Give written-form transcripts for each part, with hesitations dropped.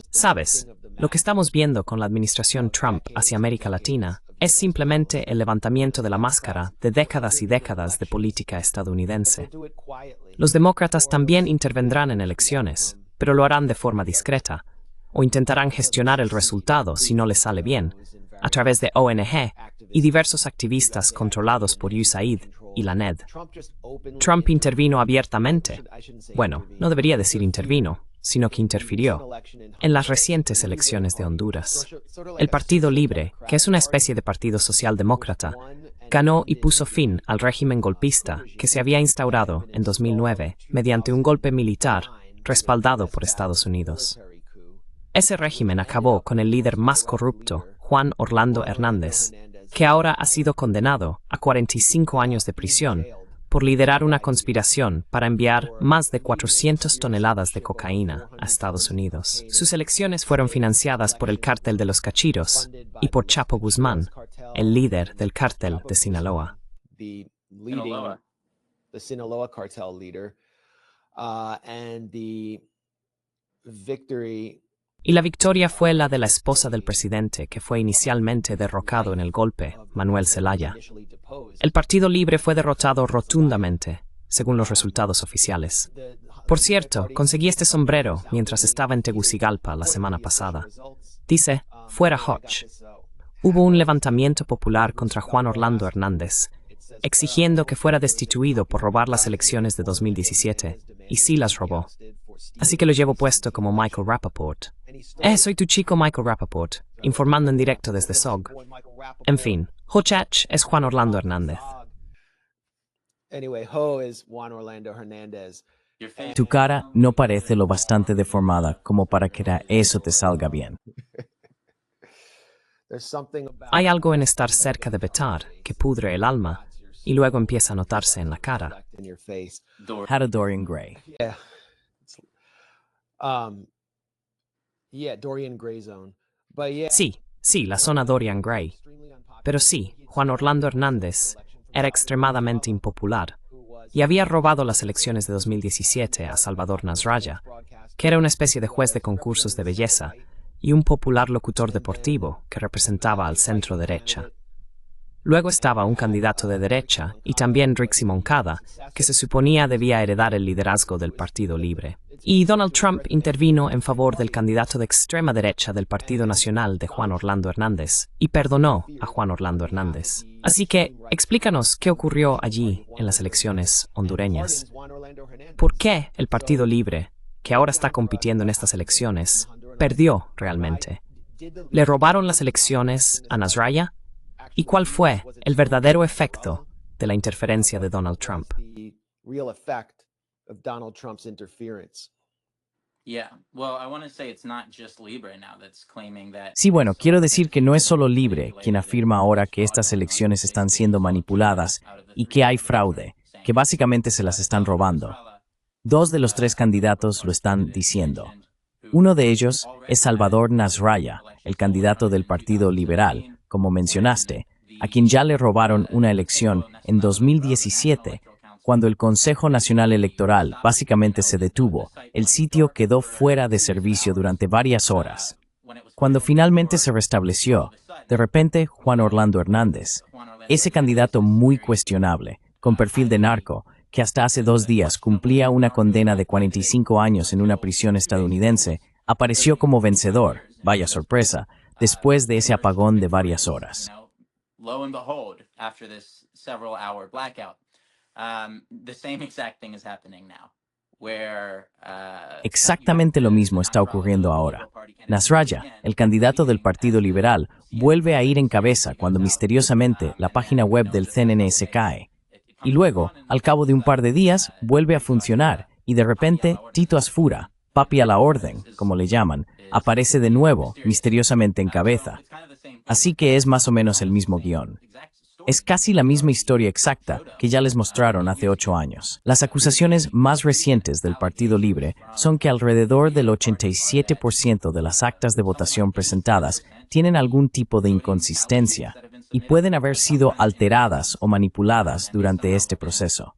Sabes, lo que estamos viendo con la administración Trump hacia América Latina es simplemente el levantamiento de la máscara de décadas y décadas de política estadounidense. Los demócratas también intervendrán en elecciones, pero lo harán de forma discreta, o intentarán gestionar el resultado si no les sale bien, a través de ONG y diversos activistas controlados por USAID y la NED. Trump intervino abiertamente, bueno, no debería decir intervino, sino que interfirió, en las recientes elecciones de Honduras. El Partido Libre, que es una especie de partido socialdemócrata, ganó y puso fin al régimen golpista que se había instaurado en 2009 mediante un golpe militar respaldado por Estados Unidos. Ese régimen acabó con el líder más corrupto, Juan Orlando Hernández, que ahora ha sido condenado a 45 años de prisión por liderar una conspiración para enviar más de 400 toneladas de cocaína a Estados Unidos. Sus elecciones fueron financiadas por el Cártel de los Cachiros y por Chapo Guzmán, el líder del Cártel de Sinaloa. Y la victoria fue la de la esposa del presidente, que fue inicialmente derrocado en el golpe, Manuel Zelaya. El Partido Libre fue derrotado rotundamente, según los resultados oficiales. Por cierto, conseguí este sombrero mientras estaba en Tegucigalpa la semana pasada. Dice, fuera Hodge. Hubo un levantamiento popular contra Juan Orlando Hernández, exigiendo que fuera destituido por robar las elecciones de 2017, y sí las robó. Así que lo llevo puesto como Michael Rappaport. Soy tu chico Michael Rappaport, informando en directo desde SOG. En fin, Hochach es Juan Orlando Hernández. Tu cara no parece lo bastante deformada como para que eso te salga bien. Hay algo en estar cerca de Betar que pudre el alma y luego empieza a notarse en la cara. How to Dorian Gray. Sí, la zona Dorian Gray. Pero sí, Juan Orlando Hernández era extremadamente impopular y había robado las elecciones de 2017 a Salvador Nasralla, que era una especie de juez de concursos de belleza y un popular locutor deportivo que representaba al centro derecha. Luego estaba un candidato de derecha y también Rixi Moncada, que se suponía debía heredar el liderazgo del Partido Libre. Y Donald Trump intervino en favor del candidato de extrema derecha del Partido Nacional de Juan Orlando Hernández y perdonó a Juan Orlando Hernández. Así que, explícanos qué ocurrió allí en las elecciones hondureñas. ¿Por qué el Partido Libre, que ahora está compitiendo en estas elecciones, perdió realmente? ¿Le robaron las elecciones a Nasralla? ¿Y cuál fue el verdadero efecto de la interferencia de Donald Trump? Sí, bueno, quiero decir que no es solo Libre quien afirma ahora que estas elecciones están siendo manipuladas y que hay fraude, que básicamente se las están robando. Dos de los tres candidatos lo están diciendo. Uno de ellos es Salvador Nasralla, el candidato del Partido Liberal, como mencionaste, a quien ya le robaron una elección en 2017, cuando el Consejo Nacional Electoral básicamente se detuvo. El sitio quedó fuera de servicio durante varias horas. Cuando finalmente se restableció, de repente Juan Orlando Hernández, ese candidato muy cuestionable, con perfil de narco, que hasta hace 2 días cumplía una condena de 45 años en una prisión estadounidense, apareció como vencedor, vaya sorpresa, después de ese apagón de varias horas. Exactamente lo mismo está ocurriendo ahora. Nasralla, el candidato del Partido Liberal, vuelve a ir en cabeza cuando misteriosamente la página web del CNN se cae. Y luego, al cabo de un par de días, vuelve a funcionar y de repente Tito Asfura, papi a la orden, como le llaman, aparece de nuevo, misteriosamente en cabeza. Así que es más o menos el mismo guión. Es casi la misma historia exacta que ya les mostraron hace 8 años. Las acusaciones más recientes del Partido Libre son que alrededor del 87% de las actas de votación presentadas tienen algún tipo de inconsistencia y pueden haber sido alteradas o manipuladas durante este proceso.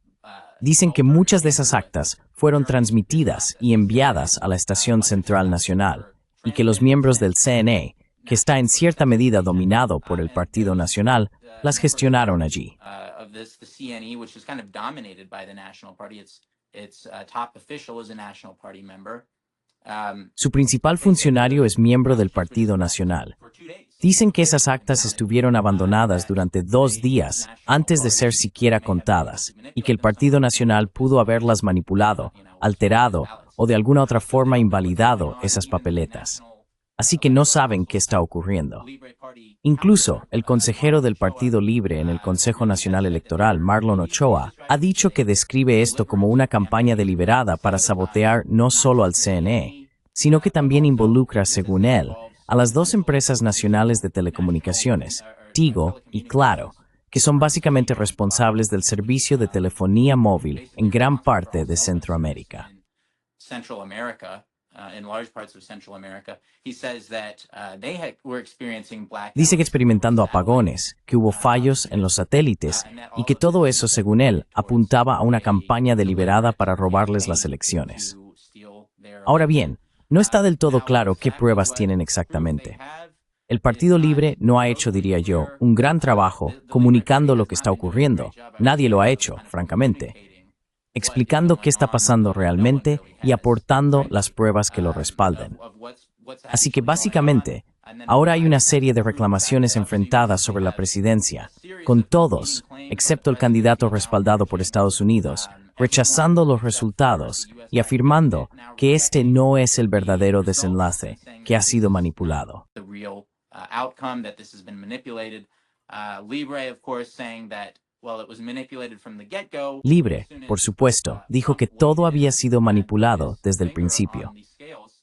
Dicen que muchas de esas actas fueron transmitidas y enviadas a la Estación Central Nacional y que los miembros del CNE, que está en cierta medida dominado por el Partido Nacional, las gestionaron allí. Su principal funcionario es miembro del Partido Nacional. Dicen que esas actas estuvieron abandonadas durante 2 días antes de ser siquiera contadas y que el Partido Nacional pudo haberlas manipulado, alterado o de alguna otra forma invalidado esas papeletas. Así que no saben qué está ocurriendo. Incluso el consejero del Partido Libre en el Consejo Nacional Electoral, Marlon Ochoa, ha dicho que describe esto como una campaña deliberada para sabotear no solo al CNE, sino que también involucra, según él, a las 2 empresas nacionales de telecomunicaciones, Tigo y Claro, que son básicamente responsables del servicio de telefonía móvil en gran parte de Centroamérica. Dice que experimentando apagones, que hubo fallos en los satélites y que todo eso, según él, apuntaba a una campaña deliberada para robarles las elecciones. Ahora bien, no está del todo claro qué pruebas tienen exactamente. El Partido Libre no ha hecho, diría yo, un gran trabajo comunicando lo que está ocurriendo. Nadie lo ha hecho, francamente, explicando qué está pasando realmente y aportando las pruebas que lo respalden. Así que básicamente, ahora hay una serie de reclamaciones enfrentadas sobre la presidencia, con todos, excepto el candidato respaldado por Estados Unidos, rechazando los resultados y afirmando que este no es el verdadero desenlace, que ha sido manipulado. Libre, por supuesto, dijo que todo había sido manipulado desde el principio.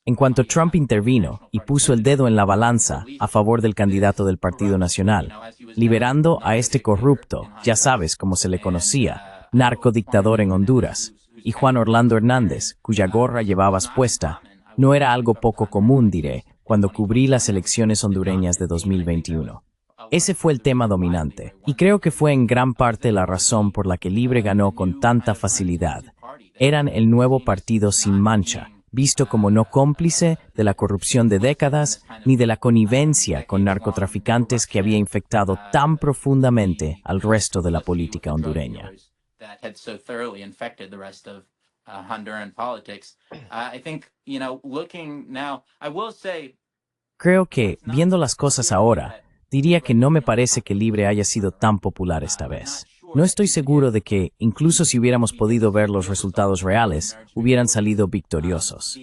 En cuanto Trump intervino y puso el dedo en la balanza a favor del candidato del Partido Nacional, liberando a este corrupto, ya sabes cómo se le conocía, narcodictador en Honduras, y Juan Orlando Hernández, cuya gorra llevabas puesta, no era algo poco común, diré, cuando cubrí las elecciones hondureñas de 2021. Ese fue el tema dominante, y creo que fue en gran parte la razón por la que Libre ganó con tanta facilidad. Eran el nuevo partido sin mancha, visto como no cómplice de la corrupción de décadas ni de la connivencia con narcotraficantes que había infectado tan profundamente al resto de la política hondureña. Creo que, viendo las cosas ahora, diría que no me parece que Libre haya sido tan popular esta vez. No estoy seguro de que, incluso si hubiéramos podido ver los resultados reales, hubieran salido victoriosos.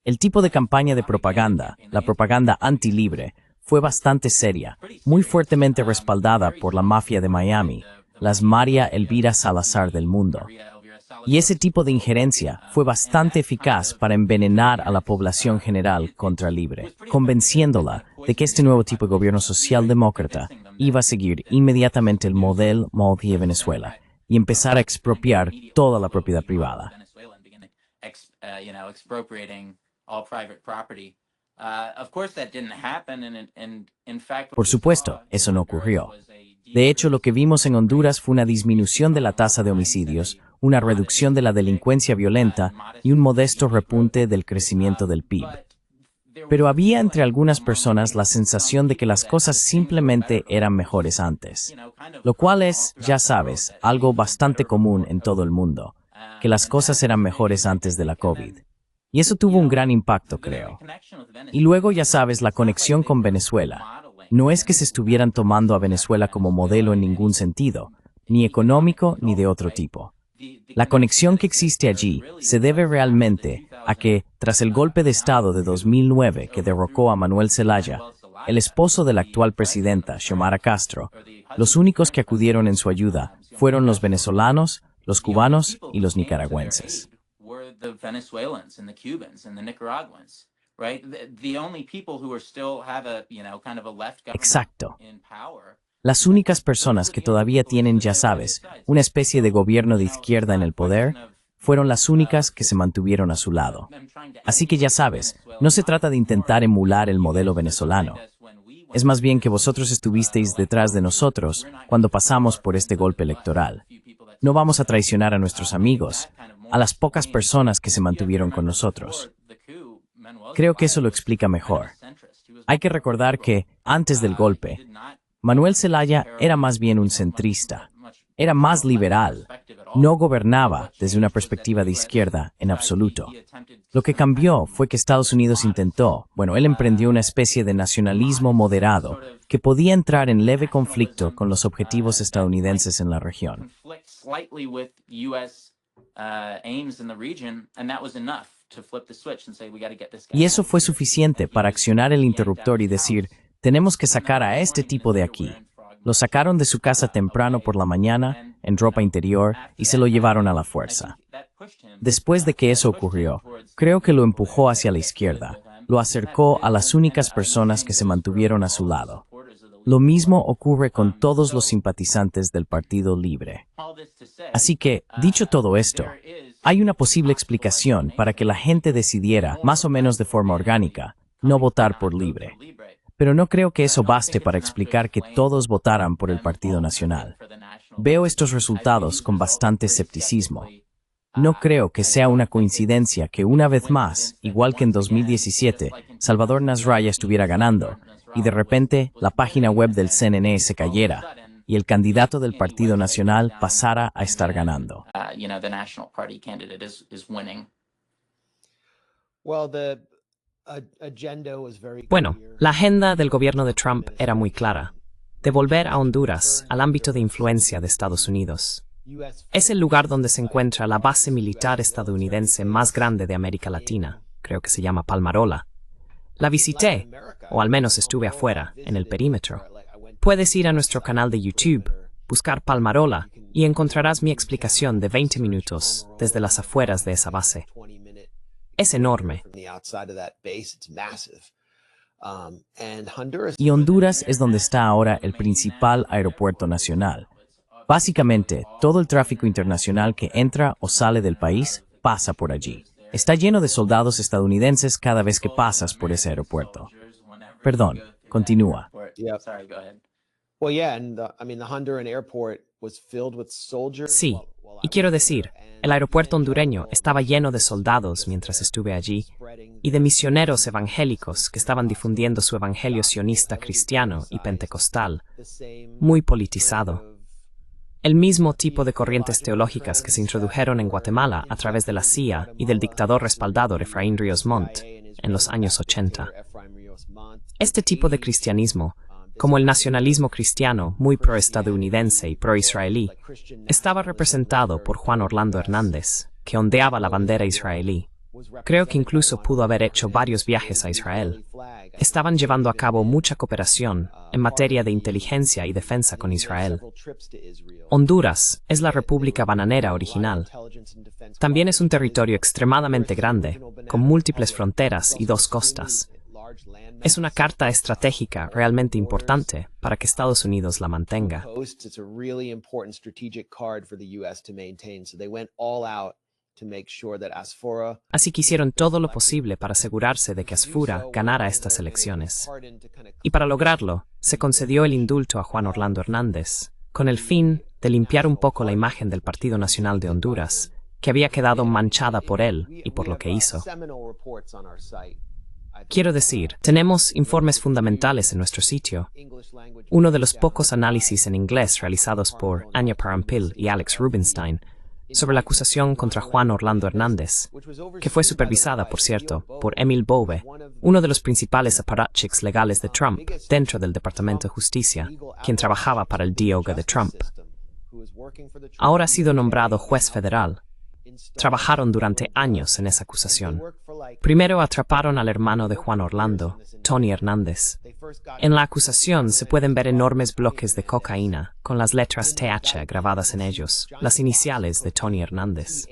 El tipo de campaña de propaganda, la propaganda anti-Libre, fue bastante seria, muy fuertemente respaldada por la mafia de Miami, las María Elvira Salazar del mundo. Y ese tipo de injerencia fue bastante eficaz para envenenar a la población general contra Libre, convenciéndola de que este nuevo tipo de gobierno socialdemócrata iba a seguir inmediatamente el modelo Multi de Venezuela y empezar a expropiar toda la propiedad privada. Por supuesto, eso no ocurrió. De hecho, lo que vimos en Honduras fue una disminución de la tasa de homicidios, una reducción de la delincuencia violenta y un modesto repunte del crecimiento del PIB. Pero había entre algunas personas la sensación de que las cosas simplemente eran mejores antes, lo cual es, ya sabes, algo bastante común en todo el mundo, que las cosas eran mejores antes de la COVID. Y eso tuvo un gran impacto, creo. Y luego, ya sabes, la conexión con Venezuela. No es que se estuvieran tomando a Venezuela como modelo en ningún sentido, ni económico ni de otro tipo. La conexión que existe allí se debe realmente a que, tras el golpe de Estado de 2009 que derrocó a Manuel Zelaya, el esposo de la actual presidenta, Xiomara Castro, los únicos que acudieron en su ayuda fueron los venezolanos, los cubanos y los nicaragüenses. Exacto. Las únicas personas que todavía tienen, ya sabes, una especie de gobierno de izquierda en el poder, fueron las únicas que se mantuvieron a su lado. Así que ya sabes, no se trata de intentar emular el modelo venezolano. Es más bien que vosotros estuvisteis detrás de nosotros cuando pasamos por este golpe electoral. No vamos a traicionar a nuestros amigos, a las pocas personas que se mantuvieron con nosotros. Creo que eso lo explica mejor. Hay que recordar que, antes del golpe, Manuel Zelaya era más bien un centrista. Era más liberal. No gobernaba desde una perspectiva de izquierda en absoluto. Lo que cambió fue que Estados Unidos él emprendió una especie de nacionalismo moderado que podía entrar en leve conflicto con los objetivos estadounidenses en la región. Y eso fue suficiente para accionar el interruptor y decir, tenemos que sacar a este tipo de aquí. Lo sacaron de su casa temprano por la mañana, en ropa interior, y se lo llevaron a la fuerza. Después de que eso ocurrió, creo que lo empujó hacia la izquierda, lo acercó a las únicas personas que se mantuvieron a su lado. Lo mismo ocurre con todos los simpatizantes del Partido Libre. Así que, dicho todo esto, hay una posible explicación para que la gente decidiera, más o menos de forma orgánica, no votar por Libre. Pero no creo que eso baste para explicar que todos votaran por el Partido Nacional. Veo estos resultados con bastante escepticismo. No creo que sea una coincidencia que una vez más, igual que en 2017, Salvador Nasralla estuviera ganando, y de repente la página web del CNN se cayera, y el candidato del Partido Nacional pasara a estar ganando. Bueno, la agenda del gobierno de Trump era muy clara: devolver a Honduras al ámbito de influencia de Estados Unidos. Es el lugar donde se encuentra la base militar estadounidense más grande de América Latina, creo que se llama Palmarola. La visité, o al menos estuve afuera, en el perímetro. Puedes ir a nuestro canal de YouTube, buscar Palmarola, y encontrarás mi explicación de 20 minutos desde las afueras de esa base. Es enorme. Y Honduras es donde está ahora el principal aeropuerto nacional. Básicamente, todo el tráfico internacional que entra o sale del país pasa por allí. Está lleno de soldados estadounidenses cada vez que pasas por ese aeropuerto. Perdón, continúa. Sí, y quiero decir, el aeropuerto hondureño estaba lleno de soldados mientras estuve allí y de misioneros evangélicos que estaban difundiendo su evangelio sionista cristiano y pentecostal, muy politizado. El mismo tipo de corrientes teológicas que se introdujeron en Guatemala a través de la CIA y del dictador respaldado Efraín Ríos Montt en los años 80. Este tipo de cristianismo, como el nacionalismo cristiano muy pro-estadounidense y pro-israelí, estaba representado por Juan Orlando Hernández, que ondeaba la bandera israelí. Creo que incluso pudo haber hecho varios viajes a Israel. Estaban llevando a cabo mucha cooperación en materia de inteligencia y defensa con Israel. Honduras es la República Bananera original. También es un territorio extremadamente grande, con múltiples fronteras y 2 costas. Es una carta estratégica realmente importante para que Estados Unidos la mantenga. Así que hicieron todo lo posible para asegurarse de que Asfura ganara estas elecciones. Y para lograrlo, se concedió el indulto a Juan Orlando Hernández, con el fin de limpiar un poco la imagen del Partido Nacional de Honduras, que había quedado manchada por él y por lo que hizo. Quiero decir, tenemos informes fundamentales en nuestro sitio. Uno de los pocos análisis en inglés realizados por Anya Parampil y Alex Rubinstein sobre la acusación contra Juan Orlando Hernández, que fue supervisada, por cierto, por Emil Bove, uno de los principales apparatchiks legales de Trump dentro del Departamento de Justicia, quien trabajaba para el DOJ de Trump. Ahora ha sido nombrado juez federal. Trabajaron durante años en esa acusación. Primero atraparon al hermano de Juan Orlando, Tony Hernández. En la acusación se pueden ver enormes bloques de cocaína con las letras TH grabadas en ellos, las iniciales de Tony Hernández.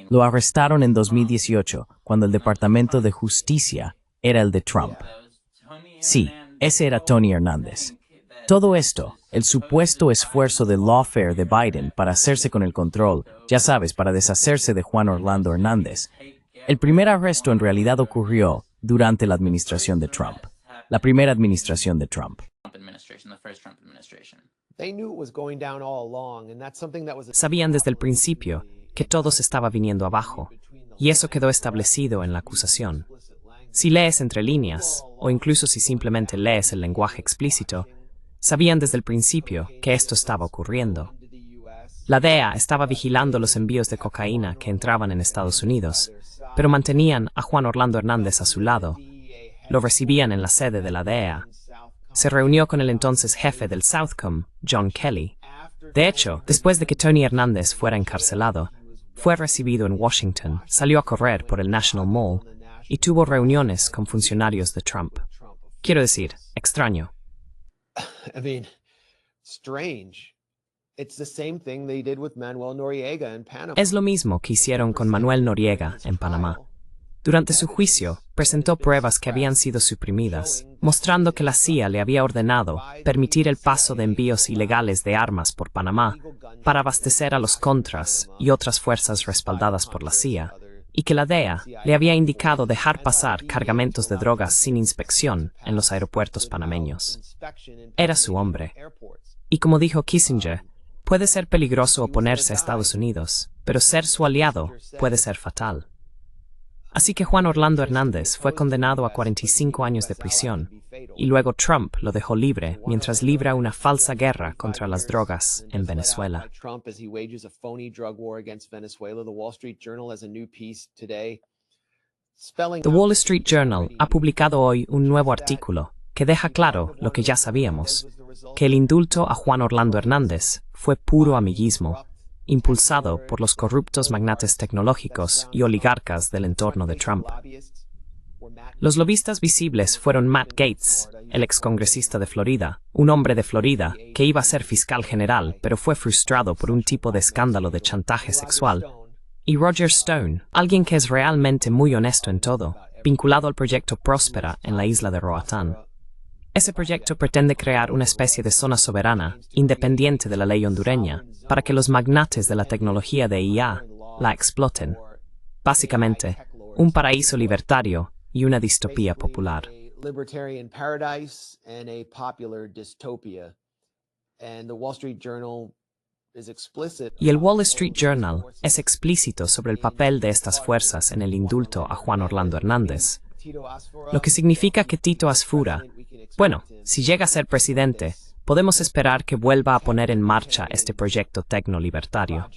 Lo arrestaron en 2018, cuando el Departamento de Justicia era el de Trump. Sí, ese era Tony Hernández. Todo esto, el supuesto esfuerzo de lawfare de Biden para hacerse con el control, ya sabes, para deshacerse de Juan Orlando Hernández. El primer arresto en realidad ocurrió durante la administración de Trump. La primera administración de Trump. Sabían desde el principio que todo se estaba viniendo abajo, y eso quedó establecido en la acusación. Si lees entre líneas, o incluso si simplemente lees el lenguaje explícito, sabían desde el principio que esto estaba ocurriendo. La DEA estaba vigilando los envíos de cocaína que entraban en Estados Unidos, pero mantenían a Juan Orlando Hernández a su lado. Lo recibían en la sede de la DEA. Se reunió con el entonces jefe del Southcom, John Kelly. De hecho, después de que Tony Hernández fuera encarcelado, fue recibido en Washington, salió a correr por el National Mall y tuvo reuniones con funcionarios de Trump. Quiero decir, extraño. Es lo mismo que hicieron con Manuel Noriega en Panamá. Durante su juicio, presentó pruebas que habían sido suprimidas, mostrando que la CIA le había ordenado permitir el paso de envíos ilegales de armas por Panamá para abastecer a los Contras y otras fuerzas respaldadas por la CIA, y que la DEA le había indicado dejar pasar cargamentos de drogas sin inspección en los aeropuertos panameños. Era su hombre. Y como dijo Kissinger, puede ser peligroso oponerse a Estados Unidos, pero ser su aliado puede ser fatal. Así que Juan Orlando Hernández fue condenado a 45 años de prisión, y luego Trump lo dejó libre mientras libra una falsa guerra contra las drogas en Venezuela. The Wall Street Journal ha publicado hoy un nuevo artículo que deja claro lo que ya sabíamos, que el indulto a Juan Orlando Hernández fue puro amiguismo, impulsado por los corruptos magnates tecnológicos y oligarcas del entorno de Trump. Los lobistas visibles fueron Matt Gaetz, el excongresista de Florida, un hombre de Florida que iba a ser fiscal general pero fue frustrado por un tipo de escándalo de chantaje sexual, y Roger Stone, alguien que es realmente muy honesto en todo, vinculado al proyecto Próspera en la isla de Roatán. Ese proyecto pretende crear una especie de zona soberana, independiente de la ley hondureña, para que los magnates de la tecnología de IA la exploten. Básicamente, un paraíso libertario y una distopía popular. Y el Wall Street Journal es explícito sobre el papel de estas fuerzas en el indulto a Juan Orlando Hernández, lo que significa que Tito Asfura, bueno, si llega a ser presidente, podemos esperar que vuelva a poner en marcha este proyecto tecno-libertario.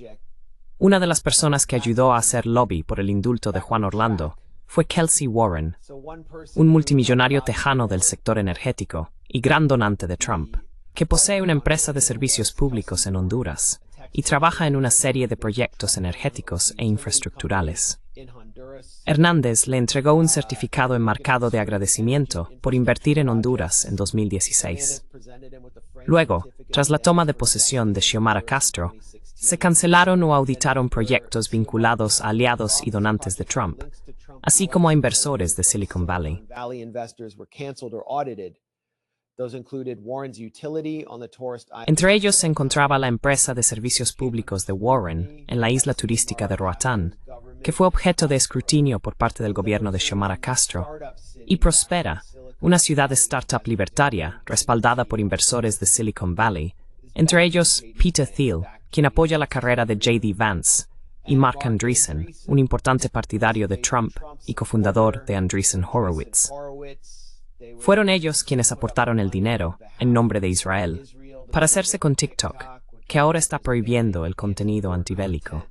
Una de las personas que ayudó a hacer lobby por el indulto de Juan Orlando fue Kelsey Warren, un multimillonario tejano del sector energético y gran donante de Trump, que posee una empresa de servicios públicos en Honduras y trabaja en una serie de proyectos energéticos e infraestructurales. Hernández le entregó un certificado enmarcado de agradecimiento por invertir en Honduras en 2016. Luego, tras la toma de posesión de Xiomara Castro, se cancelaron o auditaron proyectos vinculados a aliados y donantes de Trump, así como a inversores de Silicon Valley. Entre ellos se encontraba la empresa de servicios públicos de Warren en la isla turística de Roatán, que fue objeto de escrutinio por parte del gobierno de Xiomara Castro, y Prospera, una ciudad de startup libertaria respaldada por inversores de Silicon Valley, entre ellos Peter Thiel, quien apoya la carrera de J.D. Vance, y Mark Andreessen, un importante partidario de Trump y cofundador de Andreessen Horowitz. Fueron ellos quienes aportaron el dinero, en nombre de Israel, para hacerse con TikTok, que ahora está prohibiendo el contenido antibélico.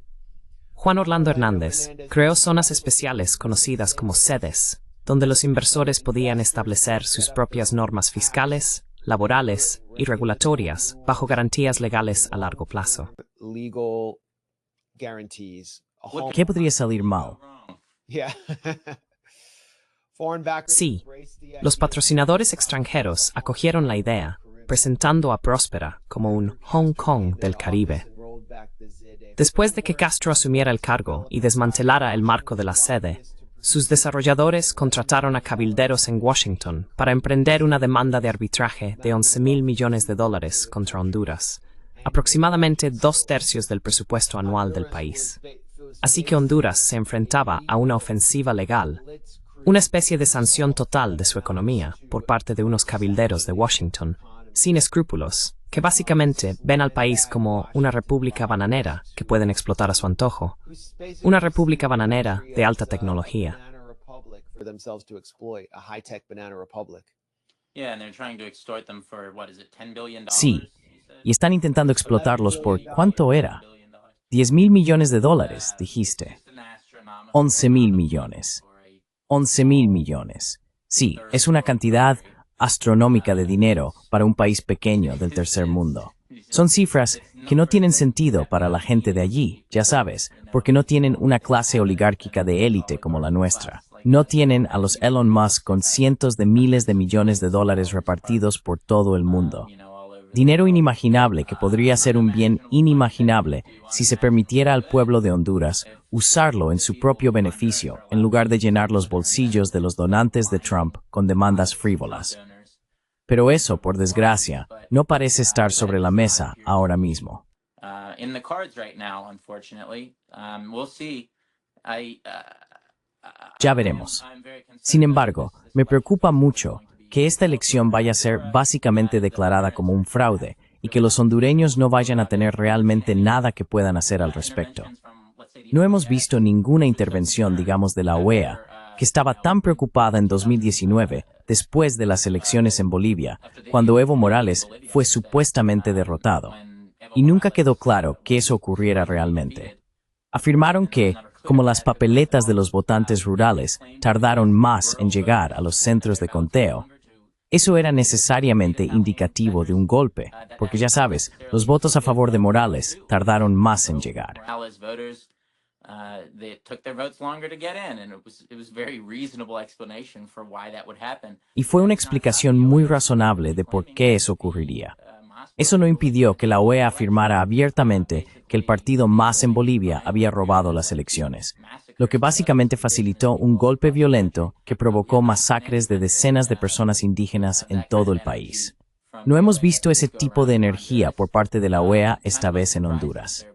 Juan Orlando Hernández creó zonas especiales conocidas como sedes, donde los inversores podían establecer sus propias normas fiscales, laborales y regulatorias bajo garantías legales a largo plazo. ¿Qué podría salir mal? Sí, los patrocinadores extranjeros acogieron la idea, presentando a Próspera como un Hong Kong del Caribe. Después de que Castro asumiera el cargo y desmantelara el marco de la sede, sus desarrolladores contrataron a cabilderos en Washington para emprender una demanda de arbitraje de $11,000 millones contra Honduras, aproximadamente 2/3 del presupuesto anual del país. Así que Honduras se enfrentaba a una ofensiva legal, una especie de sanción total de su economía por parte de unos cabilderos de Washington, sin escrúpulos, que básicamente ven al país como una república bananera que pueden explotar a su antojo. Una república bananera de alta tecnología. Sí, y están intentando explotarlos por ¿cuánto era? 10.000 millones de dólares, dijiste. 11.000 millones. 11.000 millones. Sí, es una cantidad astronómica de dinero para un país pequeño del tercer mundo. Son cifras que no tienen sentido para la gente de allí, ya sabes, porque no tienen una clase oligárquica de élite como la nuestra. No tienen a los Elon Musk con cientos de miles de millones de dólares repartidos por todo el mundo. Dinero inimaginable que podría ser un bien inimaginable si se permitiera al pueblo de Honduras usarlo en su propio beneficio en lugar de llenar los bolsillos de los donantes de Trump con demandas frívolas. Pero eso, por desgracia, no parece estar sobre la mesa ahora mismo. Ya veremos. Sin embargo, me preocupa mucho que esta elección vaya a ser básicamente declarada como un fraude y que los hondureños no vayan a tener realmente nada que puedan hacer al respecto. No hemos visto ninguna intervención, digamos, de la OEA, que estaba tan preocupada en 2019, después de las elecciones en Bolivia, cuando Evo Morales fue supuestamente derrotado. Y nunca quedó claro que eso ocurriera realmente. Afirmaron que, como las papeletas de los votantes rurales tardaron más en llegar a los centros de conteo, eso era necesariamente indicativo de un golpe, porque ya sabes, los votos a favor de Morales tardaron más en llegar. Y fue una explicación muy razonable de por qué eso ocurriría. Eso no impidió que la OEA afirmara abiertamente que el partido MAS en Bolivia había robado las elecciones, lo que básicamente facilitó un golpe violento que provocó masacres de decenas de personas indígenas en todo el país. No hemos visto ese tipo de energía por parte de la OEA esta vez en Honduras.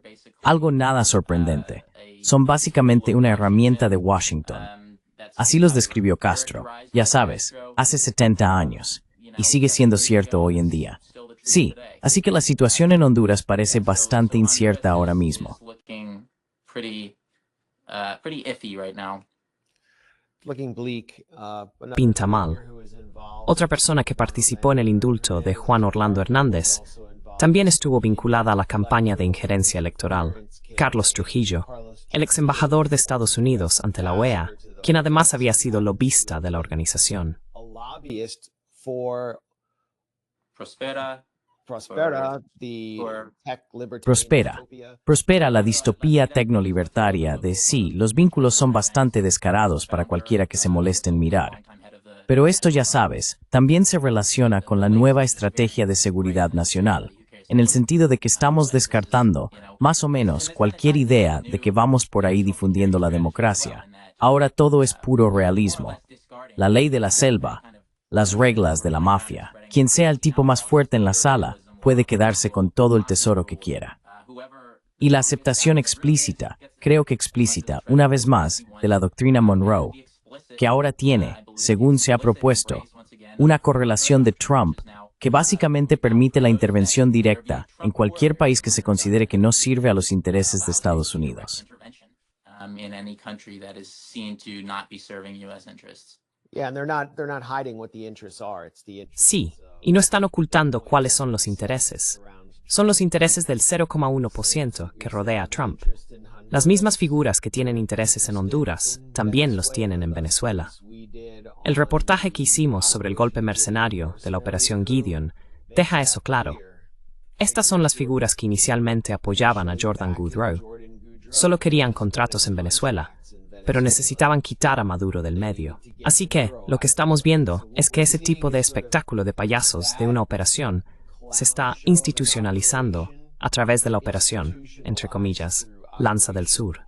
Algo nada sorprendente. Son básicamente una herramienta de Washington. Así los describió Castro, ya sabes, hace 70 años, y sigue siendo cierto hoy en día. Sí, así que la situación en Honduras parece bastante incierta ahora mismo. Pinta mal. Otra persona que participó en el indulto de Juan Orlando Hernández también estuvo vinculada a la campaña de injerencia electoral. Carlos Trujillo, el ex embajador de Estados Unidos ante la OEA, quien además había sido lobista de la organización. Prospera la distopía tecnolibertaria de sí, los vínculos son bastante descarados para cualquiera que se moleste en mirar. Pero esto ya sabes, también se relaciona con la nueva estrategia de seguridad nacional, en el sentido de que estamos descartando, más o menos, cualquier idea de que vamos por ahí difundiendo la democracia. Ahora todo es puro realismo. La ley de la selva, las reglas de la mafia. Quien sea el tipo más fuerte en la sala puede quedarse con todo el tesoro que quiera. Y la aceptación explícita, creo que explícita, una vez más, de la doctrina Monroe, que ahora tiene, según se ha propuesto, una correlación de Trump que básicamente permite la intervención directa en cualquier país que se considere que no sirve a los intereses de Estados Unidos. Sí, y no están ocultando cuáles son los intereses. Son los intereses del 0,1% que rodea a Trump. Las mismas figuras que tienen intereses en Honduras también los tienen en Venezuela. El reportaje que hicimos sobre el golpe mercenario de la Operación Gideon deja eso claro. Estas son las figuras que inicialmente apoyaban a Jordan Goodrow. Solo querían contratos en Venezuela, pero necesitaban quitar a Maduro del medio. Así que, lo que estamos viendo es que ese tipo de espectáculo de payasos de una operación se está institucionalizando a través de la operación, entre comillas, Lanza del Sur.